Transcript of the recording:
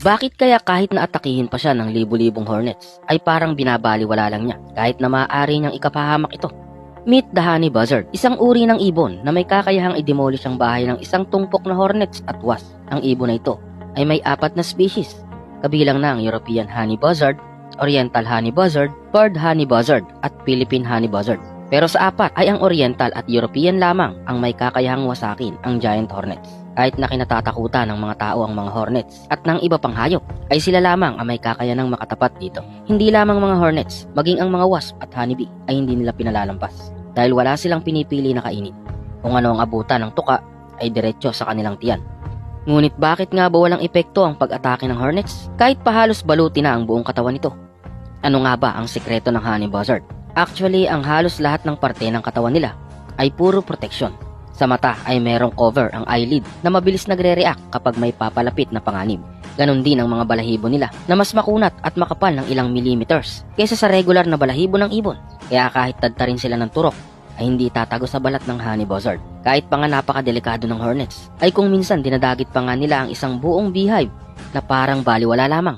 Bakit kaya kahit naatakihin pa siya ng libu-libong hornets ay parang binabaliwala lang niya kahit na maaari niyang ikapahamak ito? Meet the honey buzzard, isang uri ng ibon na may kakayahang i-demolish ang bahay ng isang tumpok na hornets at wasp. Ang ibon na ito ay may 4 na species, kabilang na ang European honey buzzard, Oriental honey buzzard, Barred honey buzzard at Philippine honey buzzard. Pero sa 4 ay ang Oriental at European lamang ang may kakayahang wasakin ang giant hornets. Kahit na kinatatakutan ng mga tao ang mga hornets at ng iba pang hayop, ay sila lamang ang may kakayanang makatapat dito. Hindi lamang mga hornets, maging ang mga wasp at honeybee ay hindi nila pinalalampas dahil wala silang pinipili na kainin. Kung ano ang abutan ng tuka ay diretso sa kanilang tiyan. Ngunit bakit nga ba walang epekto ang pag-atake ng hornets kahit pahalos baluti na ang buong katawan nito? Ano nga ba ang sekreto ng honey buzzard? Actually, ang halos lahat ng parte ng katawan nila ay puro proteksyon. Sa mata ay merong cover ang eyelid na mabilis nagre-react kapag may papalapit na panganib. Ganon din ang mga balahibo nila na mas makunat at makapal ng ilang millimeters kaysa sa regular na balahibo ng ibon. Kaya kahit tadtarin sila ng turok ay hindi tatago sa balat ng honey buzzard. Kahit pa nga napakadelikado ng hornets ay kung minsan dinadagit pa nga nila ang isang buong beehive na parang baliwala lamang.